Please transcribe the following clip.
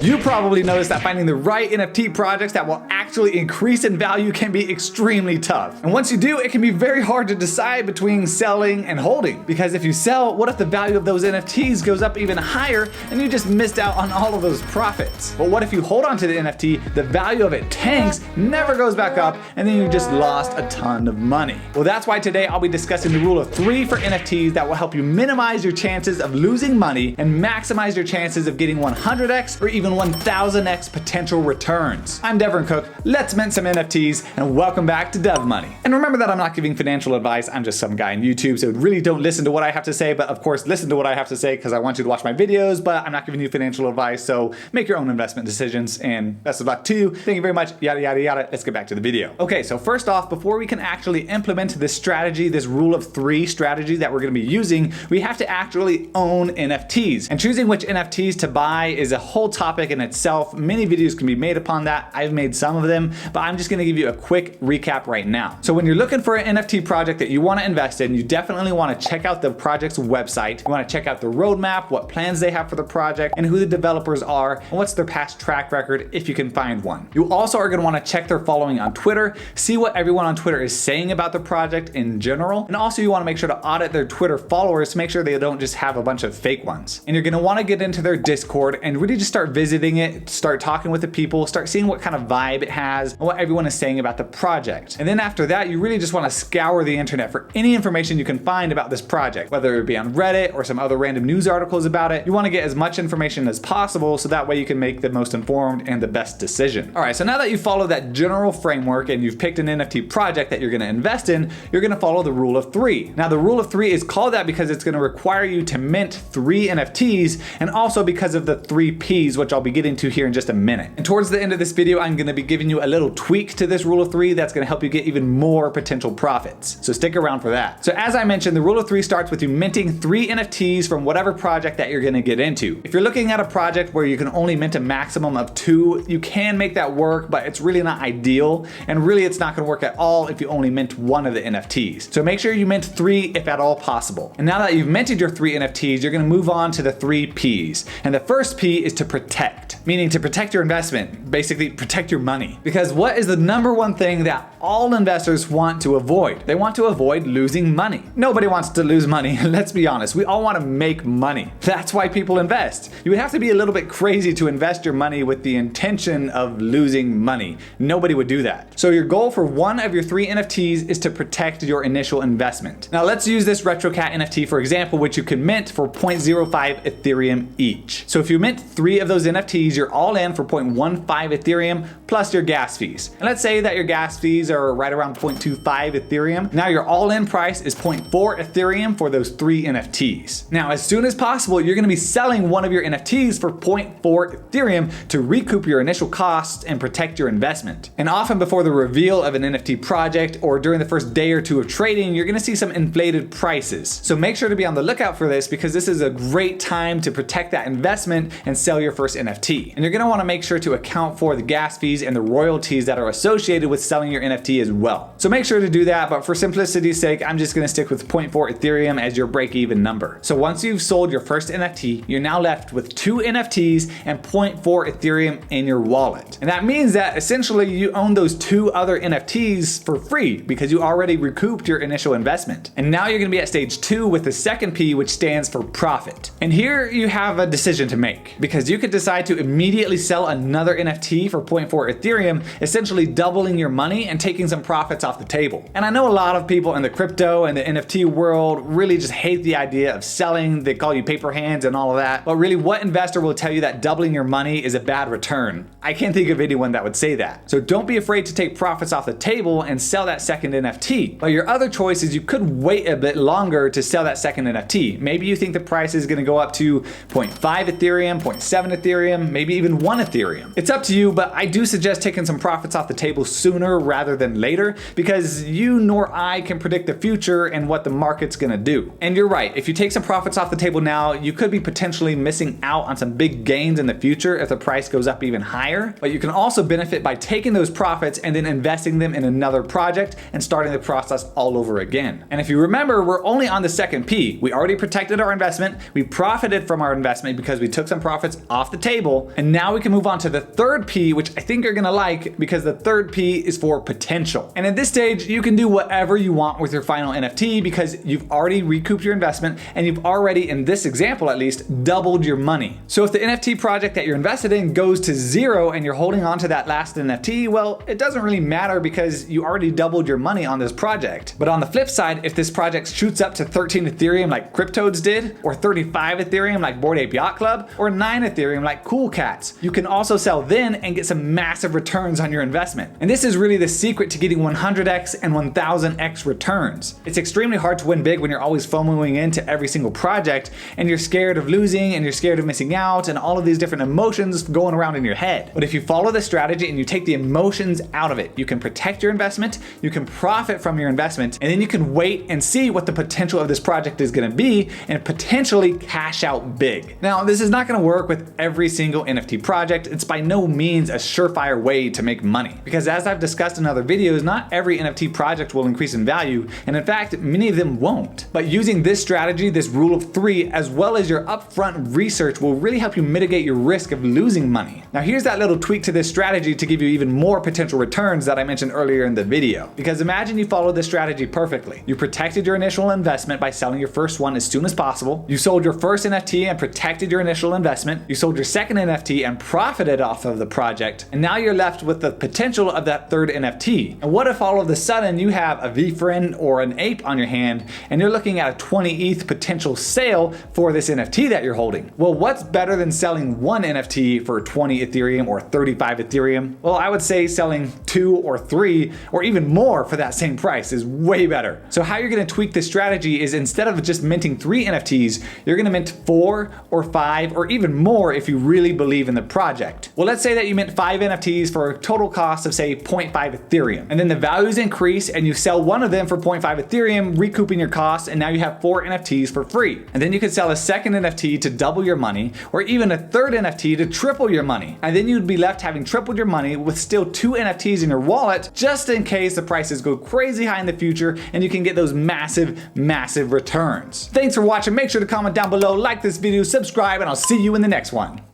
You probably noticed that finding the right NFT projects that will actually increase in value can be extremely tough. And once you do, it can be very hard to decide between selling and holding. Because if you sell, what if the value of those NFTs goes up even higher and you just missed out on all of those profits? But what if you hold on to the NFT, the value of it tanks, never goes back up, and then you just lost a ton of money? Well, that's why today I'll be discussing the rule of 3 for NFTs that will help you minimize your chances of losing money and maximize your chances of getting 100x or even 1000x potential returns. I'm Devin Cook, let's mint some NFTs, and welcome back to Dev Money. And remember that I'm not giving financial advice, I'm just some guy on YouTube, so really don't listen to what I have to say, but of course listen to what I have to say because I want you to watch my videos, but I'm not giving you financial advice, so make your own investment decisions, and best of luck to you. Thank you very much, yada yada yada. Let's get back to the video. Okay, so first off, before we can actually implement this strategy, this rule of 3 strategy that we're gonna be using, we have to actually own NFTs. And choosing which NFTs to buy is a whole topic in itself. Many videos can be made upon that. I've made some of them, but I'm just gonna give you a quick recap right now. So when you're looking for an NFT project that you wanna invest in, you definitely wanna check out the project's website. You wanna check out the roadmap, what plans they have for the project, and who the developers are, and what's their past track record if you can find one. You also are gonna wanna check their following on Twitter, see what everyone on Twitter is saying about the project in general, and also you wanna make sure to audit their Twitter followers to make sure they don't just have a bunch of fake ones. And you're gonna wanna get into their Discord and really just start visiting it, start talking with the people, start seeing what kind of vibe it has and what everyone is saying about the project. And then after that, you really just want to scour the internet for any information you can find about this project, whether it be on Reddit or some other random news articles about it. You want to get as much information as possible so that way you can make the most informed and the best decision. All right, so now that you follow that general framework and you've picked an NFT project that you're going to invest in, you're going to follow the rule of 3. Now the rule of 3 is called that because it's going to require you to mint 3 NFTs, and also because of the 3 Ps, which I'll be getting to here in just a minute. And towards the end of this video, I'm gonna be giving you a little tweak to this rule of 3 that's gonna help you get even more potential profits. So stick around for that. So as I mentioned, the rule of 3 starts with you minting 3 NFTs from whatever project that you're gonna get into. If you're looking at a project where you can only mint a maximum of 2, you can make that work, but it's really not ideal. And really it's not gonna work at all if you only mint 1 of the NFTs. So make sure you mint 3 if at all possible. And now that you've minted your 3 NFTs, you're gonna move on to the 3 Ps. And the first P is to protect, meaning to protect your investment, basically protect your money. Because what is the number one thing that all investors want to avoid? They want to avoid losing money. Nobody wants to lose money, let's be honest. We all want to make money. That's why people invest. You would have to be a little bit crazy to invest your money with the intention of losing money. Nobody would do that. So your goal for 1 of your 3 NFTs is to protect your initial investment. Now let's use this RetroCat NFT for example, which you can mint for 0.05 Ethereum each. So if you mint 3 of those NFTs, you're all in for 0.15 Ethereum plus your gas fees. And let's say that your gas fees are right around 0.25 Ethereum. Now your all-in price is 0.4 Ethereum for those 3 NFTs. Now, as soon as possible, you're gonna be selling one of your NFTs for 0.4 Ethereum to recoup your initial costs and protect your investment. And often before the reveal of an NFT project or during the first day or 2 of trading, you're gonna see some inflated prices. So make sure to be on the lookout for this because this is a great time to protect that investment and sell your first NFT. And you're gonna wanna make sure to account for the gas fees and the royalties that are associated with selling your NFT as well. So make sure to do that, but for simplicity's sake, I'm just gonna stick with 0.4 Ethereum as your break-even number. So once you've sold your first NFT, you're now left with 2 NFTs and 0.4 Ethereum in your wallet. And that means that essentially you own those 2 other NFTs for free because you already recouped your initial investment. And now you're gonna be at stage 2 with the second P, which stands for profit. And here you have a decision to make because you could decide to immediately sell another NFT for 0.4 Ethereum, essentially doubling your money and taking some profits off the table. And I know a lot of people in the crypto and the NFT world really just hate the idea of selling. They call you paper hands and all of that. But really, what investor will tell you that doubling your money is a bad return? I can't think of anyone that would say that. So don't be afraid to take profits off the table and sell that second NFT. But your other choice is you could wait a bit longer to sell that second NFT. Maybe you think the price is gonna go up to 0.5 Ethereum, 0.7 Ethereum, maybe even 1 Ethereum. It's up to you, but I do suggest taking taking some profits off the table sooner rather than later, because you nor I can predict the future and what the market's gonna do. And you're right, if you take some profits off the table now, you could be potentially missing out on some big gains in the future if the price goes up even higher. But you can also benefit by taking those profits and then investing them in another project and starting the process all over again. And if you remember, we're only on the second P. We already protected our investment, we profited from our investment because we took some profits off the table, and now we can move on to the third P, which I think you're gonna like, because the third P is for potential. And at this stage, you can do whatever you want with your final NFT because you've already recouped your investment and you've already, in this example at least, doubled your money. So if the NFT project that you're invested in goes to zero and you're holding on to that last NFT, well, it doesn't really matter because you already doubled your money on this project. But on the flip side, if this project shoots up to 13 Ethereum like Cryptodes did, or 35 Ethereum like Bored Ape Yacht Club, or 9 Ethereum like Cool Cats, you can also sell then and get some massive returns on your investment. And this is really the secret to getting 100x and 1000x returns. It's extremely hard to win big when you're always FOMOing into every single project and you're scared of losing and you're scared of missing out and all of these different emotions going around in your head. But if you follow this strategy and you take the emotions out of it, you can protect your investment, you can profit from your investment, and then you can wait and see what the potential of this project is gonna be and potentially cash out big. Now, this is not gonna work with every single NFT project. It's by no means a surefire way to make money, because as I've discussed in other videos, not every NFT project will increase in value, and in fact, many of them won't. But using this strategy, this rule of three, as well as your upfront research will really help you mitigate your risk of losing money. Now, here's that little tweak to this strategy to give you even more potential returns that I mentioned earlier in the video. Because imagine you followed this strategy perfectly. You protected your initial investment by selling your first one as soon as possible. You sold your first NFT and protected your initial investment. You sold your second NFT and profited off of the project. And now you're left with the potential of that third NFT. And what if all of a sudden you have a VFriend or an ape on your hand and you're looking at a 20 ETH potential sale for this NFT that you're holding? Well, what's better than selling one NFT for 20 Ethereum or 35 Ethereum? Well, I would say selling 2 or 3 or even more for that same price is way better. So how you're gonna tweak this strategy is, instead of just minting 3 NFTs, you're gonna mint 4 or 5 or even more if you really believe in the project. Well, let's say that you mint 5 NFTs for a total cost of say 0.5 Ethereum. And then the values increase and you sell one of them for 0.5 Ethereum, recouping your costs, and now you have 4 NFTs for free. And then you could sell a second NFT to double your money, or even a third NFT to triple your money. And then you'd be left having tripled your money with still 2 NFTs in your wallet, just in case the prices go crazy high in the future and you can get those massive returns. Thanks for watching. Make sure to comment down below, like this video, subscribe, and I'll see you in the next one.